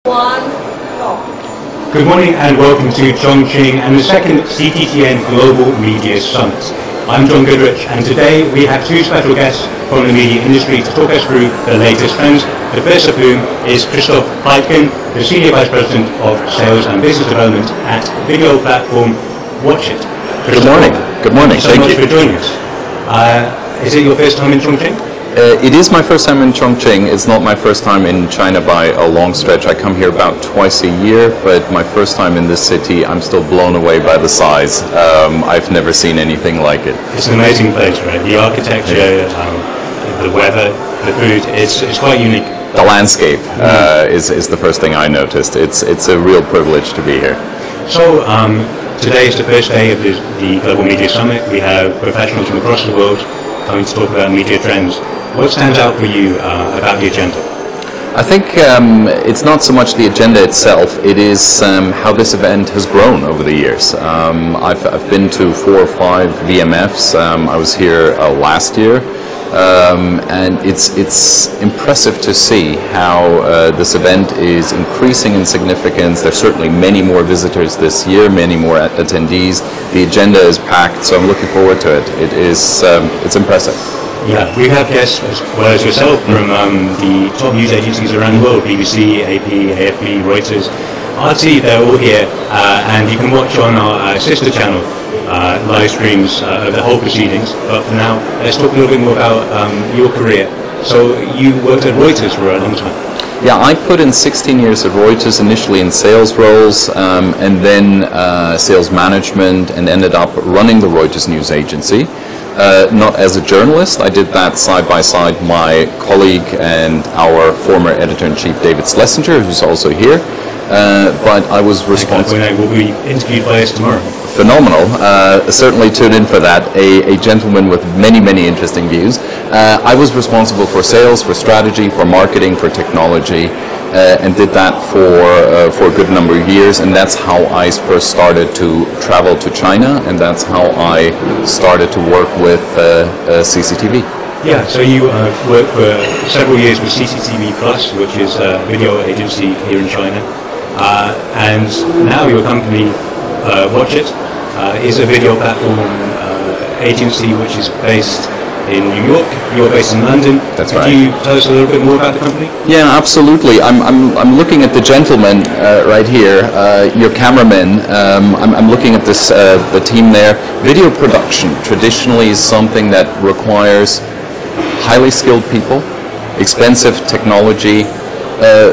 One, go. Good morning and welcome to Chongqing and the second CGTN Global Media Summit. I'm Goodrich, and today we have two special guests from the media industry to talk us through the latest trends. The first of whom is Christoph Pleitgen, the Senior Vice President of Sales and Business Development at video platform Wochit. Good morning. Good morning. Thank you so much for joining us. Is it your first time in Chongqing? It is my first time in Chongqing. It's not my first time in China by a long stretch. I come here about twice a year, but my first time in this city, I'm still blown away by the size. I've never seen anything like it. It's an amazing place, right? The architecture, the weather, the food, it's quite unique. The landscape is the first thing I noticed. It's a real privilege to be here. So today is the first day of the Global Media Summit. We have professionals from across the world coming to talk about media trends. What stands out for you about the agenda? I think it's not so much the agenda itself, it is how this event has grown over the years. I've been to 4 or 5 VMFs. I was here last year, and it's impressive to see how this event is increasing in significance. There's certainly many more visitors this year, many more attendees. The agenda is packed, so I'm looking forward to it. It's impressive. Yeah, we have guests as well as yourself from the top news agencies around the world, BBC, AP, AFP, Reuters, RT, they're all here, and you can watch on our sister channel live streams of the whole proceedings. But for now, let's talk a little bit more about your career. So you worked at Reuters for a long time. Yeah, I put in 16 years at Reuters, initially in sales roles, and then sales management, and ended up running the Reuters news agency. Not as a journalist. I did that side by side my colleague and our former editor-in-chief David Schlesinger, who's also here. But I was responsible. I will be interviewed by us tomorrow. Phenomenal. Certainly tune in for that. A gentleman with many, many interesting views. I was responsible for sales, for strategy, for marketing, for technology, and did that for a good number of years. And that's how I first started to travel to China, and that's how I started to work with CCTV. Yeah, so you worked for several years with CCTV Plus, which is a video agency here in China. And now your company, Wochit, is a video platform agency which is based in New York. You're based in London. That's right. Can you tell us a little bit more about the company? Yeah, absolutely. I'm looking at the gentleman right here, your cameraman. I'm looking at this the team there. Video production traditionally is something that requires highly skilled people, expensive technology,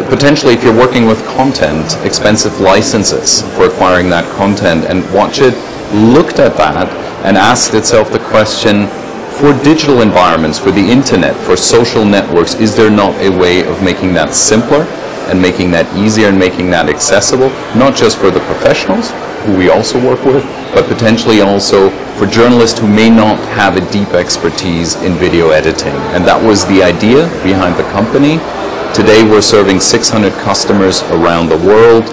potentially if you're working with content, expensive licenses for acquiring that content. And Wochit looked at that and asked itself the question, for digital environments, for the internet, for social networks, is there not a way of making that simpler and making that easier and making that accessible, not just for the professionals, who we also work with, but potentially also for journalists who may not have a deep expertise in video editing. And that was the idea behind the company. Today we're serving 600 customers around the world,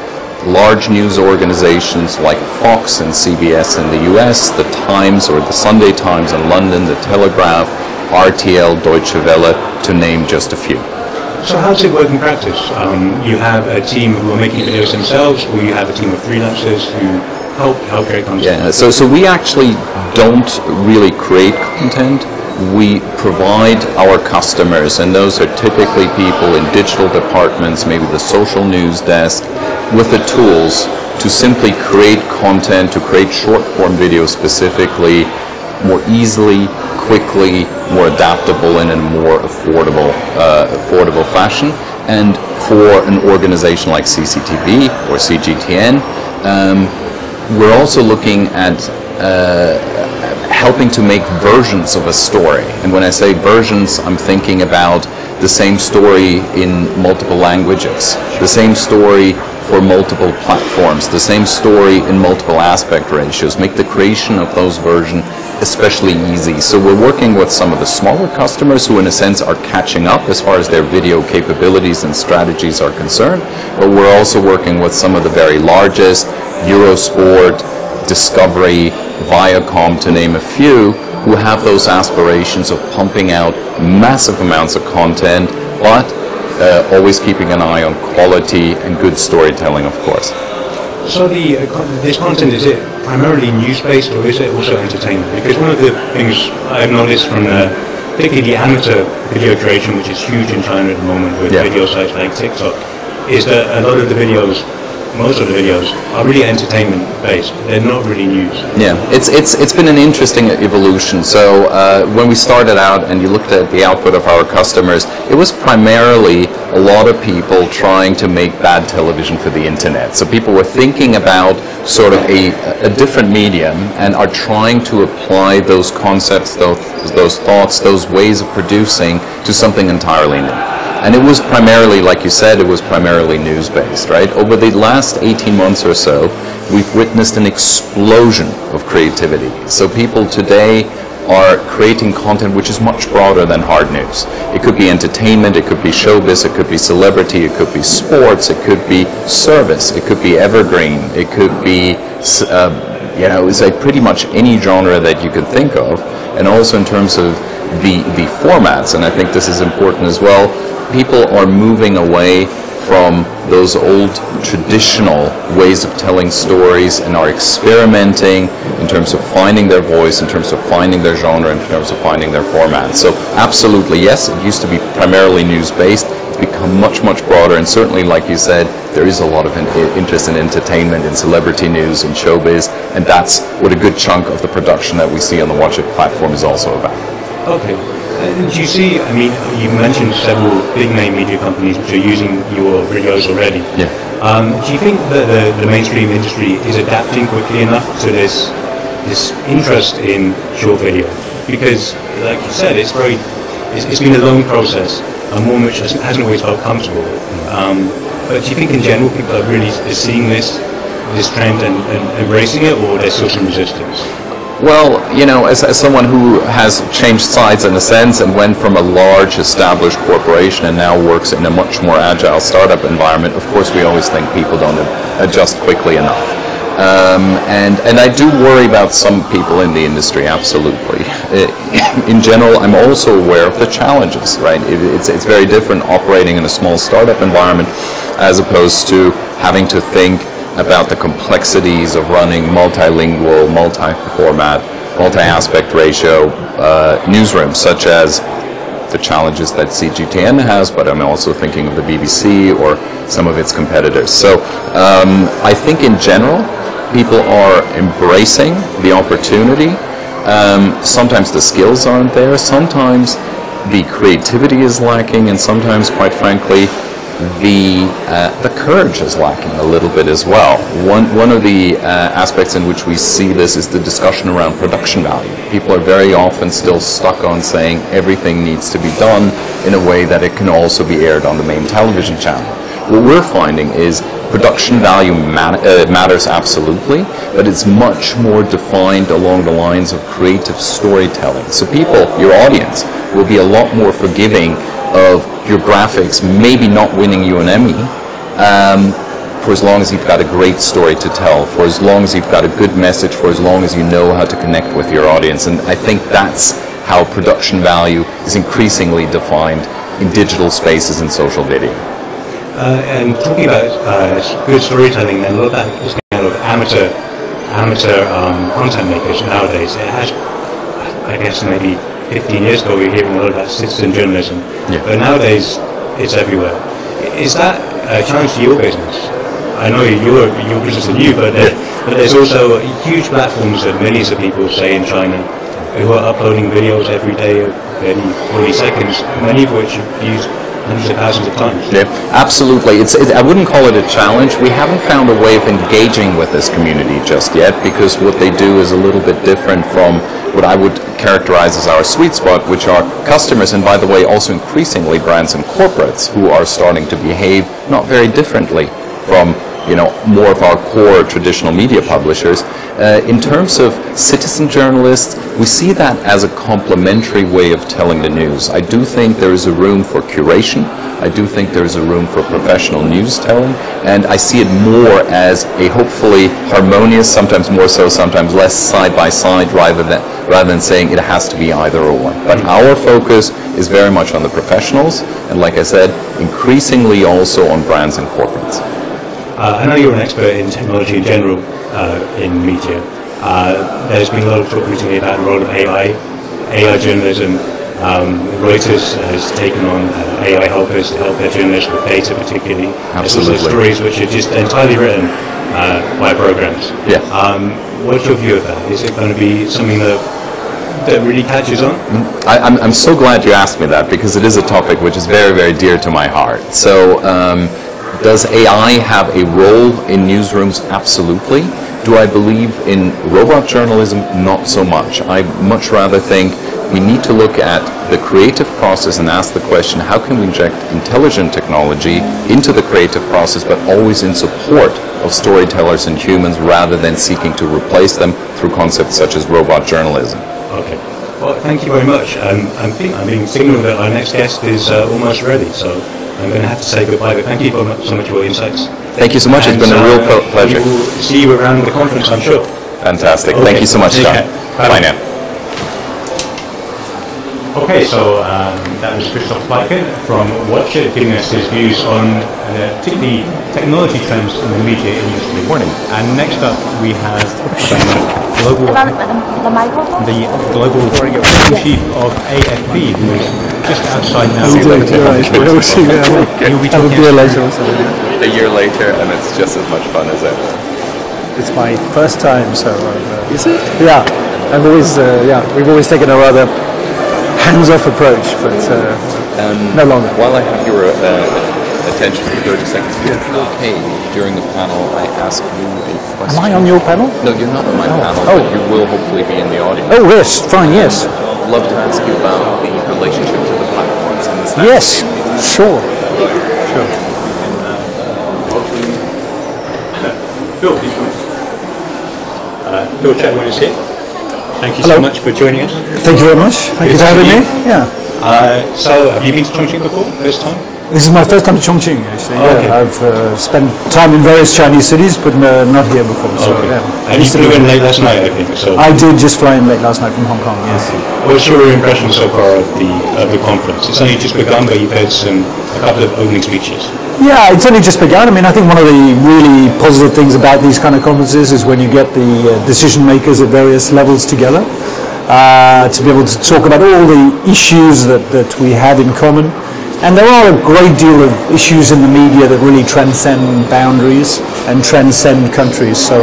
large news organizations like Fox and CBS in the US, the Times or the Sunday Times in London, the Telegraph, RTL, Deutsche Welle, to name just a few. So how does it work in practice? You have a team who are making videos themselves, or you have a team of freelancers who help create content? Yeah, so we actually don't really create content. We provide our customers, and those are typically people in digital departments, maybe the social news desk, with the tools to simply create content, to create short-form video specifically, more easily, quickly, more adaptable, and in a more affordable fashion. And for an organization like CCTV or CGTN, we're also looking at helping to make versions of a story. And when I say versions, I'm thinking about the same story in multiple languages, the same story for multiple platforms, the same story in multiple aspect ratios, make the creation of those versions especially easy. So we're working with some of the smaller customers who in a sense are catching up as far as their video capabilities and strategies are concerned, but we're also working with some of the very largest, Eurosport, Discovery, Viacom, to name a few, who have those aspirations of pumping out massive amounts of content, but always keeping an eye on quality and good storytelling, of course. So this content, is it primarily news-based or is it also entertainment? Because one of the things I've noticed from particularly the amateur video creation, which is huge in China at the moment with video sites like TikTok, is that a lot of the videos, most of the videos, are really entertainment based. They're not really news. Yeah, it's been an interesting evolution. So when we started out and you looked at the output of our customers, it was primarily a lot of people trying to make bad television for the internet. So people were thinking about sort of a different medium and are trying to apply those concepts, those thoughts, those ways of producing to something entirely new. And it was primarily, like you said, it was primarily news-based, right? Over the last 18 months or so, we've witnessed an explosion of creativity. So people today are creating content which is much broader than hard news. It could be entertainment, it could be showbiz, it could be celebrity, it could be sports, it could be service, it could be evergreen, it could be, say pretty much any genre that you could think of. And also in terms of the formats, and I think this is important as well, people are moving away from those old traditional ways of telling stories and are experimenting in terms of finding their voice, in terms of finding their genre, in terms of finding their format. So absolutely, yes, it used to be primarily news-based. It's become much, much broader, and certainly, like you said, there is a lot of interest in entertainment, in celebrity news, in showbiz, and that's what a good chunk of the production that we see on the Wochit platform is also about. Okay. Do you see, I mean, you mentioned several big name media companies which are using your videos already. Yeah. Do you think that the mainstream industry is adapting quickly enough to this interest in short video? Because, like you said, it's been a long process, and one which hasn't always felt comfortable. But do you think in general people are really seeing this trend and embracing it, or there's still some resistance? Well, as someone who has changed sides in a sense and went from a large established corporation and now works in a much more agile startup environment, of course we always think people don't adjust quickly enough. And I do worry about some people in the industry, absolutely. In general, I'm also aware of the challenges, right? It's very different operating in a small startup environment as opposed to having to think about the complexities of running multilingual, multi-format, multi-aspect ratio newsrooms, such as the challenges that CGTN has, but I'm also thinking of the BBC or some of its competitors. So I think in general, people are embracing the opportunity. Sometimes the skills aren't there, sometimes the creativity is lacking, and sometimes, quite frankly, the courage is lacking a little bit as well. One of the aspects in which we see this is the discussion around production value. People are very often still stuck on saying everything needs to be done in a way that it can also be aired on the main television channel. What we're finding is production value matters absolutely, but it's much more defined along the lines of creative storytelling. So people, your audience, will be a lot more forgiving of your graphics maybe not winning you an Emmy, for as long as you've got a great story to tell, for as long as you've got a good message, for as long as you know how to connect with your audience. And I think that's how production value is increasingly defined in digital spaces and social video. And talking about good storytelling, and a lot of that is kind of amateur content makers nowadays. It has, I guess, maybe 15 years ago we were hearing a lot about citizen journalism, but nowadays it's everywhere. Is that a challenge to your business? I know your business is new, but there's also huge platforms that millions of people, say in China, who are uploading videos every day of 30-40 seconds, many of which are viewed hundreds of thousands of times. Yeah, absolutely. I wouldn't call it a challenge. We haven't found a way of engaging with this community just yet, because what they do is a little bit different from what I would characterize as our sweet spot, which are customers, and by the way, also increasingly brands and corporates who are starting to behave not very differently from more of our core traditional media publishers. In terms of citizen journalists, we see that as a complementary way of telling the news. I do think there is a room for curation I do think there's a room for professional news telling, and I see it more as a hopefully harmonious, sometimes more so, sometimes less, side by side, rather than saying it has to be either or. But our focus is very much on the professionals, and like I said, increasingly also on brands and corporates. I know you're an expert in technology in general in media. There's been a lot of talk recently about the role of AI journalism. Reuters has taken on AI helpers to help their journalists with data particularly. Absolutely. There's also stories which are just entirely written by programs. Yeah. What's your view of that? Is it going to be something that really catches on? I'm so glad you asked me that, because it is a topic which is very, very dear to my heart. So does AI have a role in newsrooms? Absolutely. Do I believe in robot journalism? Not so much. I much rather think we need to look at the creative process and ask the question, how can we inject intelligent technology into the creative process, but always in support of storytellers and humans, rather than seeking to replace them through concepts such as robot journalism. Okay. Well, thank you very much. I'm being signaled that our next guest is almost ready, so I'm going to have to say goodbye, but thank you so much for your insights. Thank you so much. It's been a real pleasure. We will see you around the conference, I'm sure. Fantastic. Okay. Thank you so much, John. Bye now. Okay, so that was Christoph Pleitgen from Wochit, giving us his views on particularly technology trends in the media industry. Morning. And next up we have the global chief of AFP, who is just outside now. See you later. You'll be have a beer later or something. A year later, and it's just as much fun as ever. It's my first time, so is it? Yeah, we've always taken a rather hands-off approach, but no longer. While I have your attention for 30 seconds, okay, during the panel I ask you a question. Am I on your panel? No, you're not on my panel, but you will hopefully be in the audience. Oh yes, fine, yes. I'd love to ask you about the relationship to the platforms and the staff. Yes, sure. Phil, Phil Chetwynd is here. Thank you so much for joining us. Thank you very much. Thank you for having me. Yeah. So, have you been to Chongqing before? First time? This is my first time to Chongqing, actually. Okay. I've spent time in various Chinese cities, but not here before. So, And you flew in late last night, I think. So. I did just fly in late last night from Hong Kong. Yes. What's your impression so far of the conference? It's only just begun, but you've had a couple of opening speeches. Yeah, it's only just begun. I mean, I think one of the really positive things about these kind of conferences is when you get the decision makers at various levels together to be able to talk about all the issues that we have in common. And there are a great deal of issues in the media that really transcend boundaries and transcend countries. So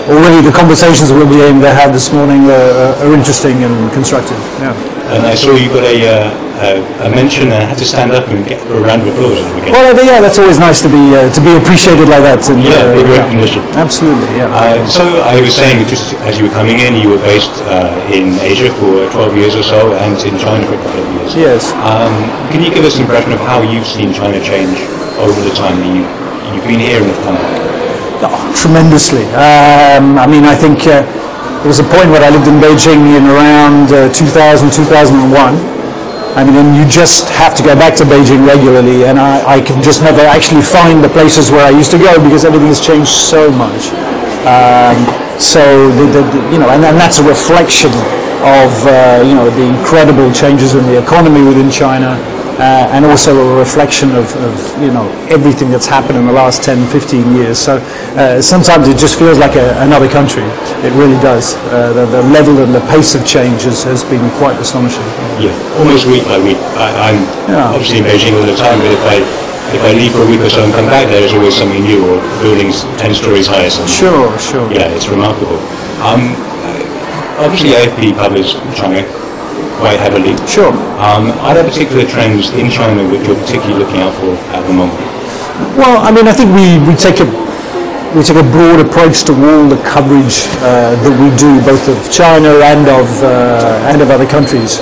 already the conversations we'll be able to have this morning are interesting and constructive. Yeah. And I saw you got a mention and had to stand up and get a round of applause. Well, yeah, that's always nice to be appreciated like that. And, big recognition. Absolutely, yeah. So I was saying, just as you were coming in, you were based in Asia for 12 years or so, and in China for a couple of years. Yes. Can you give us an impression of how you've seen China change over the time that you've been here in the country? Oh, tremendously. I mean, I think there was a point where I lived in Beijing in around 2000, 2001. I mean, and you just have to go back to Beijing regularly, and I can just never actually find the places where I used to go because everything has changed so much. So, and that's a reflection of, the incredible changes in the economy within China, and also a reflection of everything that's happened in the last 10, 15 years. So sometimes it just feels like another country. It really does. The level and the pace of change has been quite astonishing. Yeah, almost week by week. I'm obviously in Beijing all the time, but if I leave for a week or so and come back, there's always something new, or buildings 10 stories higher. Sure. Yeah, it's remarkable. Obviously AFP covers China quite heavily. Sure. Are there particular trends in China which you're particularly looking out for at the moment? Well, I mean, I think we take a broad approach to all the coverage that we do, both of China and of other countries.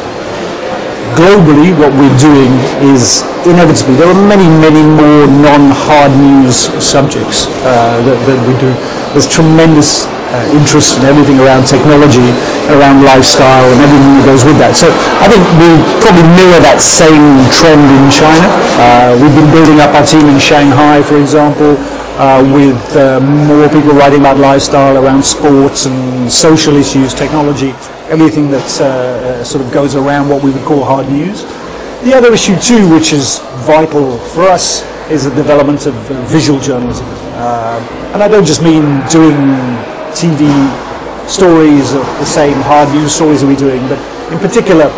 globally, what we're doing is inevitably, there are many, many more non-hard news subjects that we do. There's tremendous interest in everything around technology, around lifestyle, and everything that goes with that. So I think we probably mirror that same trend in China. We've been building up our team in Shanghai, for example, with more people writing about lifestyle, around sports and social issues, technology, everything that sort of goes around what we would call hard news. The other issue too, which is vital for us, is the development of visual journalism. And I don't just mean doing TV stories of the same hard news stories that we're doing, but in particular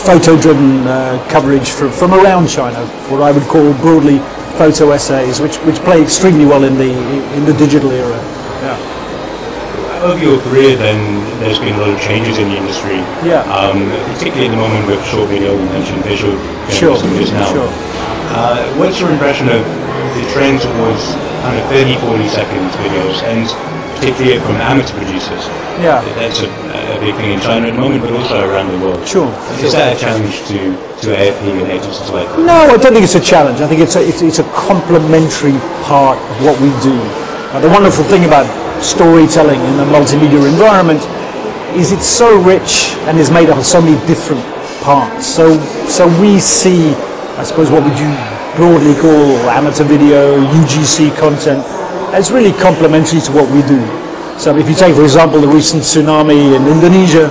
photo-driven coverage from around China, what I would call broadly photo essays, which play extremely well in the digital era. Yeah. Over your career, then, there's been a lot of changes in the industry. Yeah. Particularly at the moment with short video, you mentioned visual journalism just now. Sure. What's your impression of the trend towards kind of 30-40 seconds videos, and particularly from amateur producers? Yeah. That's a big thing in China at the moment, but also around the world. Sure. Is that a challenge to AFP and agencies like that? No, I don't think it's a challenge. I think it's a complementary part of what we do. The wonderful thing about storytelling in a multimedia environment is it's so rich and is made up of so many different parts. So we see, I suppose, what we do broadly call amateur video, UGC content, as really complementary to what we do. So if you take, for example, the recent tsunami in Indonesia,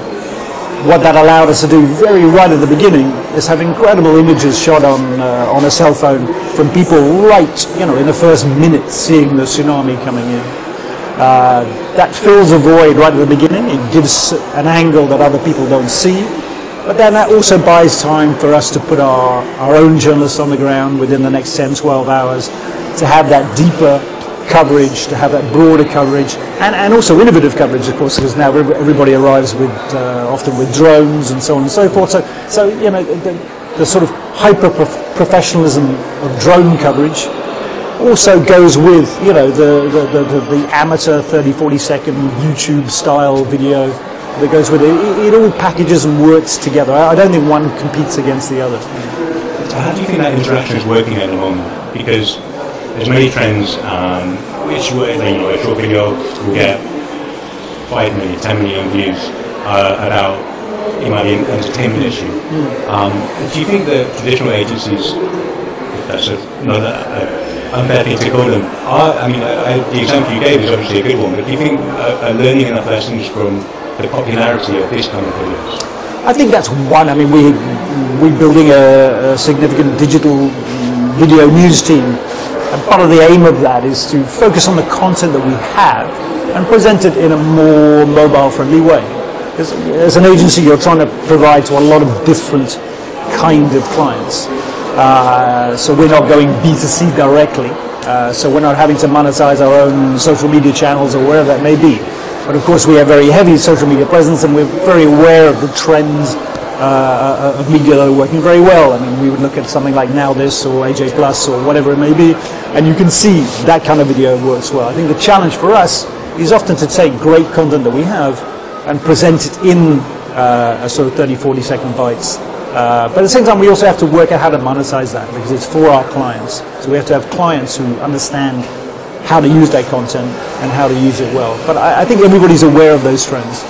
what that allowed us to do very right at the beginning is have incredible images shot on a cell phone from people right, in the first minute seeing the tsunami coming in. That fills a void right at the beginning. It gives an angle that other people don't see. But then that also buys time for us to put our own journalists on the ground within the next 10, 12 hours to have that deeper coverage, to have that broader coverage, and also innovative coverage, of course, because now everybody arrives with often with drones and so on and so forth. So the sort of hyper-professionalism of drone coverage also goes with, the amateur 30, 40 second YouTube style video that goes with it. It all packages and works together. I don't think one competes against the other. So how do you think that interaction is working at the moment? Because there's many trends which a short video will get 5 million, 10 million views about, it might be an entertainment issue. Do you think that traditional agencies, if that's not unfair thing to call them, the example you gave is obviously a good one, but do you think are learning enough lessons from the popularity of this kind of videos? I think that's one. I mean, we're building a significant digital video news team, and part of the aim of that is to focus on the content that we have and present it in a more mobile-friendly way. Because as an agency, you're trying to provide to a lot of different kind of clients. So we're not going B2C directly, so we're not having to monetize our own social media channels or wherever that may be. But of course we have very heavy social media presence, and we're very aware of the trends of media that are working very well. I mean, we would look at something like Now This or AJ Plus or whatever it may be, and you can see that kind of video works well. I think the challenge for us is often to take great content that we have and present it in a sort of 30, 40 second bites. But at the same time, we also have to work out how to monetize that, because it's for our clients. So we have to have clients who understand how to use that content and how to use it well. But I think everybody's aware of those trends.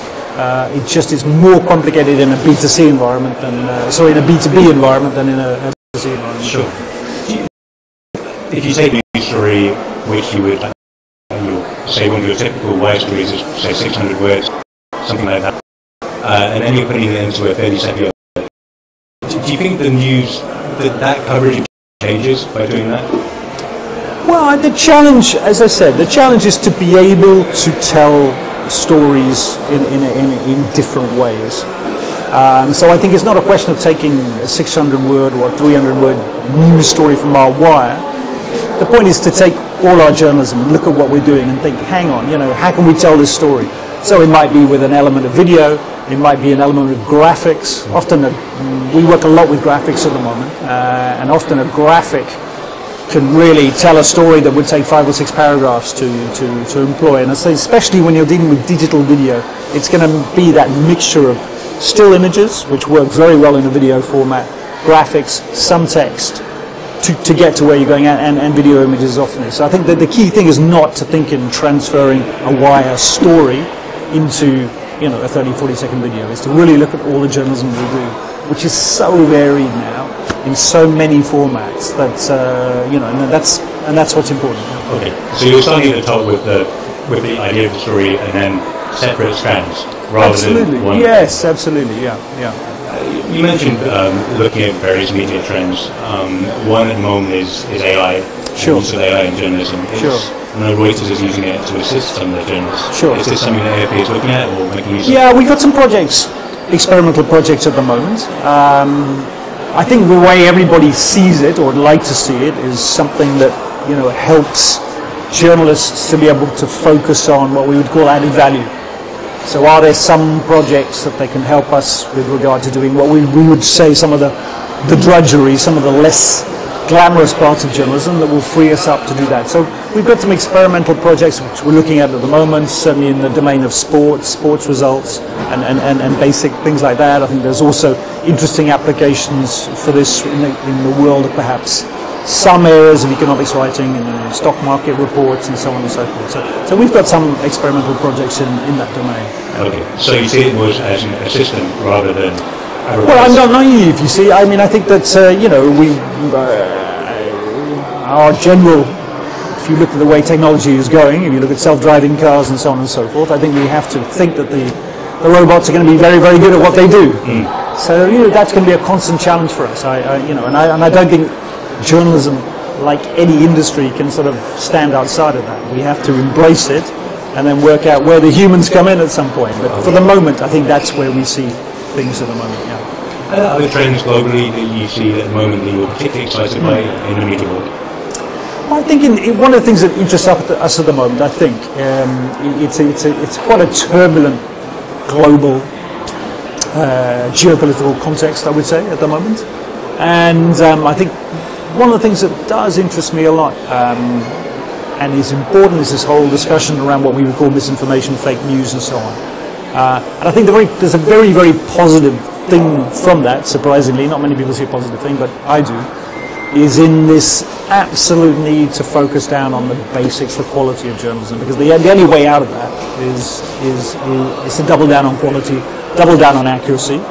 It just is more complicated in a B2C environment than, in a B2B environment than in a B2C environment. Sure. If you take a news story, which you would say one of your typical wire stories is, say, 600 words, something like that, and then you're putting it into a 30-second. Do you think the news, that coverage changes by doing that? Well, the challenge, as I said, the challenge is to be able to tell stories in different ways. So I think it's not a question of taking a 600-word or 300-word news story from our wire. The point is to take all our journalism and look at what we're doing and think, hang on, how can we tell this story? So it might be with an element of video, it might be an element of graphics. Often we work a lot with graphics at the moment, and often a graphic can really tell a story that would take 5 or 6 paragraphs to employ. And I say, especially when you're dealing with digital video, it's going to be that mixture of still images, which work very well in a video format, graphics, some text, to get to where you're going, and video images often. So I think that the key thing is not to think in transferring a wire story into a 30-40 second video. Is to really look at all the journalism we do, which is so varied now in so many formats that and that's what's important. Okay, so you're starting at the top with the idea of the story, and then separate strands rather than one. Yes, absolutely. Yeah. You mentioned looking at various media trends. One at the moment is AI. Sure. Use of AI in journalism. Sure. I know Reuters is using it to assist some of the journalists. Sure. Is this something that AFP is looking at or making use of? Yeah, we've got some projects, experimental projects at the moment. I think the way everybody sees it, or would like to see it, is something that helps journalists to be able to focus on what we would call added value. So are there some projects that they can help us with regard to doing what we would say some of the drudgery, some of the less glamorous parts of journalism that will free us up to do that. So we've got some experimental projects which we're looking at the moment, certainly in the domain of sports results and basic things like that. I think there's also interesting applications for this in the world of perhaps some areas of economics writing, stock market reports and so on and so forth. So we've got some experimental projects in that domain. Okay, so you see it was as an assistant rather than a replace. Well, I'm not naive, you see. I mean, I think that, our general, if you look at the way technology is going, if you look at self-driving cars and so on and so forth, I think we have to think that the robots are going to be very, very good at what they do. So, that's going to be a constant challenge for us. And I don't think journalism, like any industry, can sort of stand outside of that. We have to embrace it and then work out where the humans come in at some point. But for the moment, I think that's where we see things at the moment, yeah. Other trends globally that you see at the moment that you're particularly excited by in the media world? Well, I think one of the things that interests us at the moment, I think, it's quite a turbulent global geopolitical context, I would say, at the moment. And I think one of the things that does interest me a lot and is important is this whole discussion around what we would call misinformation, fake news and so on. And I think there's a very, very positive thing from that, surprisingly. Not many people see a positive thing, but I do, is in this absolute need to focus down on the basics, the quality of journalism, because the only way out of that is to double down on quality, double down on accuracy.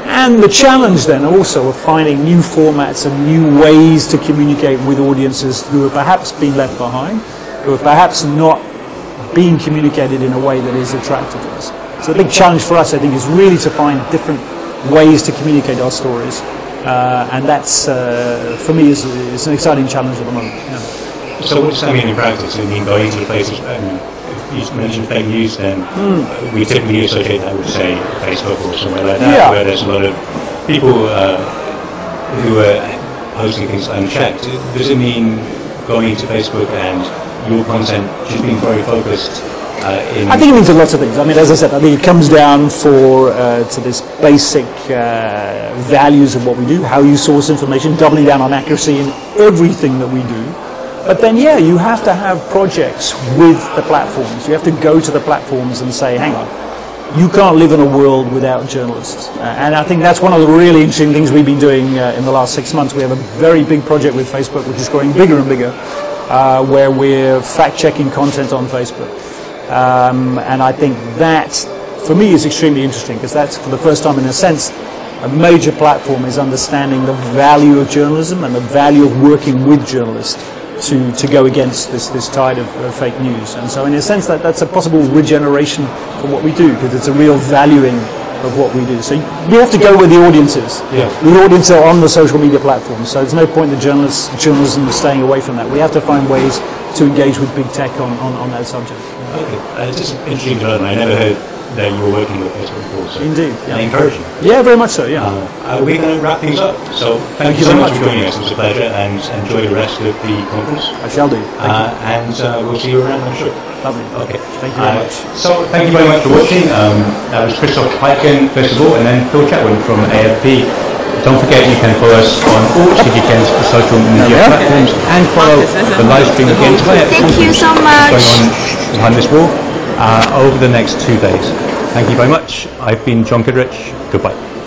And the challenge then also of finding new formats and new ways to communicate with audiences who have perhaps been left behind, who have perhaps not been communicated in a way that is attractive to us. So the big challenge for us, I think, is really to find different ways to communicate our stories. And that's, for me, is an exciting challenge at the moment. Yeah. So what does that mean in practice? I mean, going to the places, you mentioned fake news, then we typically associate that with, say, Facebook or somewhere like that, where there's a lot of people who are posting things unchecked. Does it mean going to Facebook and your content just being very focused I think it means lots of things. I mean, as I said, I think it comes down to this basic values of what we do, how you source information, doubling down on accuracy in everything that we do. But then, you have to have projects with the platforms. You have to go to the platforms and say, hang on, you can't live in a world without journalists. And I think that's one of the really interesting things we've been doing in the last 6 months. We have a very big project with Facebook, which is growing bigger and bigger, where we're fact-checking content on Facebook. And I think that, for me, is extremely interesting, because that's, for the first time in a sense, a major platform is understanding the value of journalism and the value of working with journalists to go against this tide of fake news. And so in a sense that's a possible regeneration for what we do, because it's a real valuing of what we do. So we have to go where the audience is. Yeah. The audience are on the social media platforms, so there's no point in journalism staying away from that. We have to find ways to engage with big tech on that subject. Okay. It's just interesting to learn. I never heard that you were working with Facebook before. So indeed. Yeah. Encouraging. Yeah, very much so, yeah. We're going to wrap things up. So thank you so much for joining us. It was a pleasure, and enjoy the rest of the conference. I shall do. And we'll see you around, I'm sure. Lovely. Okay. Thank you very much. So thank you very much for watching. That was Christoph Pleitgen, first of all, and then Chetwynd from AFP. Don't forget you can follow us on all CGTN's social media platforms and follow the live stream again tonight. Thank you so much. Going on behind this wall over the next 2 days. Thank you very much. I've been John Goodrich. Goodbye.